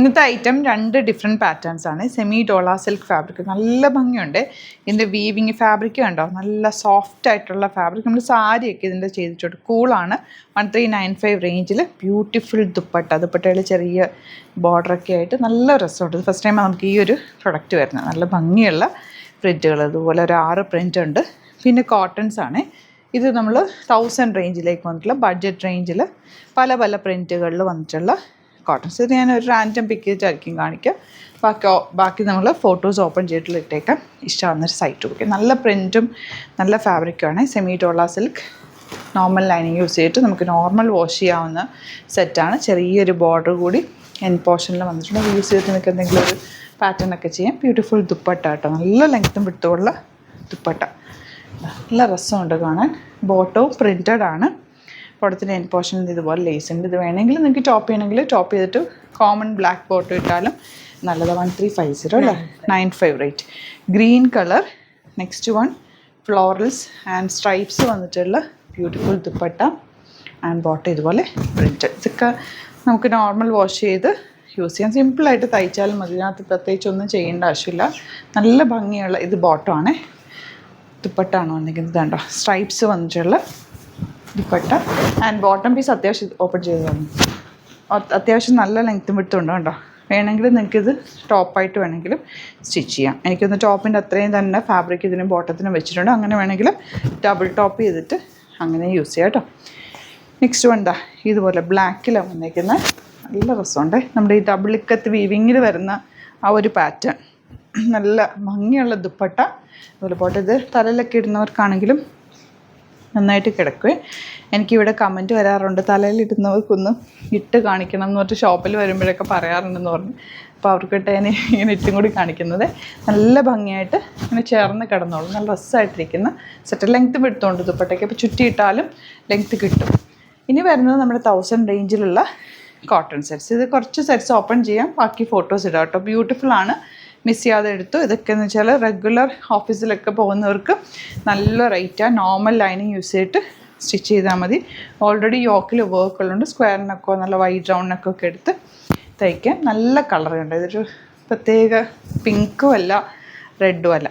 ഇന്നത്തെ item 2 different patterns ആണ്. Semi ഡോള silk fabric നല്ല ഭംഗിയുണ്ട്. ഇതിൻ്റെ വീവിങ് ഫാബ്രിക് കണ്ടോ, നല്ല സോഫ്റ്റ് ആയിട്ടുള്ള ഫാബ്രിക്. നമ്മൾ സാരിയൊക്കെ ഇതിൻ്റെ ചെയ്തിട്ടുണ്ട്. കൂളാണ്. 1395 റേഞ്ചിൽ ബ്യൂട്ടിഫുൾ ദുപ്പട്ടയിൽ ചെറിയ ബോർഡറൊക്കെ ആയിട്ട് നല്ല രസമുണ്ട്. ഫസ്റ്റ് ടൈം നമുക്ക് ഈ ഒരു പ്രൊഡക്റ്റ് വരുന്നത്. നല്ല ഭംഗിയുള്ള പ്രിൻറ്റുകൾ, അതുപോലെ ഒരു 6 പ്രിൻ്റ് ഉണ്ട്. പിന്നെ കോട്ടൺസ് ആണ്. ഇത് നമ്മൾ 1000 റേഞ്ചിലേക്ക് വന്നിട്ടുള്ള ബഡ്ജറ്റ് റേഞ്ചിൽ പല പല പ്രിൻറ്റുകളിൽ വന്നിട്ടുള്ള കോട്ടൺസ്. ഇത് ഞാൻ ഒരു റാൻഡം പിക്കേജായിരിക്കും കാണിക്കുക. ബാക്കി നമ്മൾ ഫോട്ടോസ് ഓപ്പൺ ചെയ്തിട്ടുള്ള ഇട്ടേക്കാം. ഇഷ്ടമാകുന്നൊരു സൈറ്റ് കൊടുക്കുക. നല്ല പ്രിൻറ്റും നല്ല ഫാബ്രിക്കുമാണ്. Semi ഡോള silk normal lining use ചെയ്തിട്ട് നമുക്ക് നോർമൽ വാഷ് ചെയ്യാവുന്ന സെറ്റാണ്. ചെറിയൊരു ബോർഡർ കൂടി എൻ പോർഷനിൽ വന്നിട്ടുണ്ട്. യൂസ് ചെയ്തിട്ട് നിങ്ങൾക്ക് എന്തെങ്കിലും ഒരു പാറ്റേൺ ഒക്കെ ചെയ്യാം. ബ്യൂട്ടിഫുൾ ദുപ്പട്ട കേട്ടോ, നല്ല ലെങ്ത്തും വിട്ടുമുള്ള ദുപ്പട്ട, നല്ല രസമുണ്ട് കാണാൻ. ബോട്ടവും പ്രിൻറ്റഡ് ആണ്. പുറത്തിൻ്റെ എൻ പോർഷനിൽ ഇതുപോലെ ലേസ് ഉണ്ട്. ഇത് വേണമെങ്കിൽ നിങ്ങൾക്ക് ടോപ്പ് ചെയ്യണമെങ്കിൽ ടോപ്പ് ചെയ്തിട്ട് കോമൺ ബ്ലാക്ക് ബോട്ടം ഇട്ടാലും നല്ലത്. 1350 അല്ലേ, 95 rate. Green colour. Next one florals and stripes വന്നിട്ടുള്ള ബ്യൂട്ടിഫുൾ ദുപ്പട്ട ആൻഡ് ബോട്ടം ഇതുപോലെ പ്രിൻറ്റഡ്. ഇതൊക്കെ നമുക്ക് നോർമൽ വാഷ് ചെയ്ത് യൂസ് ചെയ്യാം. സിമ്പിളായിട്ട് തയ്ച്ചാലും മതി. ഇതിനകത്ത് പ്രത്യേകിച്ചൊന്നും ചെയ്യേണ്ട ആവശ്യമില്ല. നല്ല ഭംഗിയുള്ള ഇത് ബോട്ടമാണ്. ദുപ്പട്ടാണ് വന്നിരിക്കുന്നത് കണ്ടോ, സ്ട്രൈപ്സ് വന്നിട്ടുള്ള ദുപ്പട്ട ആൻഡ് ബോട്ടം പീസ് അത്യാവശ്യം ഓപ്പൺ ചെയ്ത് തന്നു. അത്യാവശ്യം നല്ല ലെങ്ത്തും വിട്ടുണ്ടോ കണ്ടോ. വേണമെങ്കിൽ നിങ്ങൾക്കിത് ടോപ്പായിട്ട് വേണമെങ്കിലും സ്റ്റിച്ച് ചെയ്യാം. എനിക്കൊന്ന് ടോപ്പിൻ്റെ അത്രയും തന്നെ ഫാബ്രിക് ഇതിനും ബോട്ടത്തിനും വെച്ചിട്ടുണ്ട്. അങ്ങനെ വേണമെങ്കിൽ ഡബിൾ ടോപ്പ് ചെയ്തിട്ട് അങ്ങനെ യൂസ് ചെയ്യാം കേട്ടോ. നെക്സ്റ്റ് വൺ എന്താ, ഇതുപോലെ ബ്ലാക്കിലാണ് വന്നിരിക്കുന്നത്. നല്ല രസമുണ്ട്. നമ്മുടെ ഈ ഡബിൾ ഇക്കത്ത് വീവിങ്ങിൽ വരുന്ന ആ ഒരു പാറ്റേൺ, നല്ല ഭംഗിയുള്ള ദുപ്പട്ട. അതുപോലെ പോട്ടെ, ഇത് തലയിലൊക്കെ ഇടുന്നവർക്കാണെങ്കിലും നന്നായിട്ട് കിടക്കുവേ. എനിക്കിവിടെ കമൻറ്റ് വരാറുണ്ട്, തലയിലിടുന്നവർക്കൊന്നും ഇട്ട് കാണിക്കണം എന്ന് പറഞ്ഞിട്ട് ഷോപ്പിൽ വരുമ്പോഴൊക്കെ പറയാറുണ്ടെന്ന് പറഞ്ഞു. അപ്പോൾ അവർക്കിട്ട് ഞാൻ ഇങ്ങനെ ഇട്ടും കൂടി കാണിക്കുന്നത്. നല്ല ഭംഗിയായിട്ട് ഇങ്ങനെ ചേർന്ന് കിടന്നോളും. നല്ല രസമായിട്ടിരിക്കുന്ന സെറ്റ്. ലെങ്ത്ത് എടുത്തുകൊണ്ട് ദുപ്പട്ടയ്ക്ക് ഇപ്പോൾ ചുറ്റിയിട്ടാലും ലെങ്ത്ത് കിട്ടും. ഇനി വരുന്നത് നമ്മുടെ 1000 റേഞ്ചിലുള്ള കോട്ടൺ സെറ്റ്സ്. ഇത് കുറച്ച് സെറ്റ്സ് ഓപ്പൺ ചെയ്യാം, ബാക്കി ഫോട്ടോസ് ഇടാം കേട്ടോ. ബ്യൂട്ടിഫുൾ ആണ്, മിസ് ചെയ്യാതെ എടുത്തു. ഇതൊക്കെ എന്ന് വെച്ചാൽ റെഗുലർ ഓഫീസിലൊക്കെ പോകുന്നവർക്ക് നല്ല റേറ്റാണ്. നോർമൽ ലൈനിങ് യൂസ് ചെയ്തിട്ട് സ്റ്റിച്ച് ചെയ്താൽ മതി. ഓൾറെഡി യോക്കിൽ വർക്ക് ഉള്ളതുകൊണ്ട് സ്ക്വയറിനൊക്കെ നല്ല വൈറ്റ് റൗണ്ടിനൊക്കെ ഒക്കെ എടുത്ത് തയ്ക്കാൻ. നല്ല കളറുണ്ട്. ഇതൊരു പ്രത്യേക പിങ്കും അല്ല റെഡും അല്ല,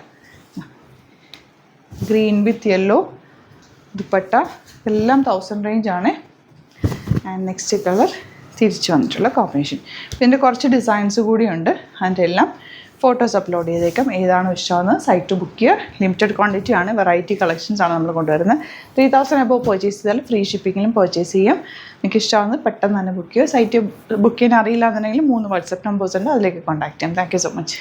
ഗ്രീൻ വിത്ത് യെല്ലോ ദുപ്പട്ട. എല്ലാം 1000 റേഞ്ചാണ്. ആൻഡ് നെക്സ്റ്റ് കളർ തിരിച്ചു വന്നിട്ടുള്ള കോമ്പിനേഷൻ. ഇതിൻ്റെ കുറച്ച് ഡിസൈൻസ് കൂടിയുണ്ട്. അതിൻ്റെ എല്ലാം ഫോട്ടോസ് അപ്ലോഡ് ചെയ്തേക്കാം. ഏതാണോ ഇഷ്ടമാകുന്നത് സൈറ്റ് ബുക്ക് ചെയ്യുക. ലിമിറ്റഡ് ക്വാണ്ടിറ്റി ആണ്, വെറൈറ്റി കളക്ഷൻസ് ആണ് നമ്മൾ കൊണ്ടുവരുന്നത്. 3000 എബോവ് പർച്ചേസ് ചെയ്താൽ ഫ്രീ ഷിപ്പിങ്ങിലും പർച്ചേസ് ചെയ്യാം. നിങ്ങൾക്ക് ഇഷ്ടമാകുന്നത് പെട്ടെന്ന് തന്നെ ബുക്ക് ചെയ്യുക. സൈറ്റ് ബുക്ക് ചെയ്യാൻ അറിയില്ല എന്നുണ്ടെങ്കിൽ 3 വാട്സപ്പ് നമ്പേഴ്സ് ഉണ്ട്, അതിലേക്ക് കോൺടാക്ട് ചെയ്യാം. Thank you so much.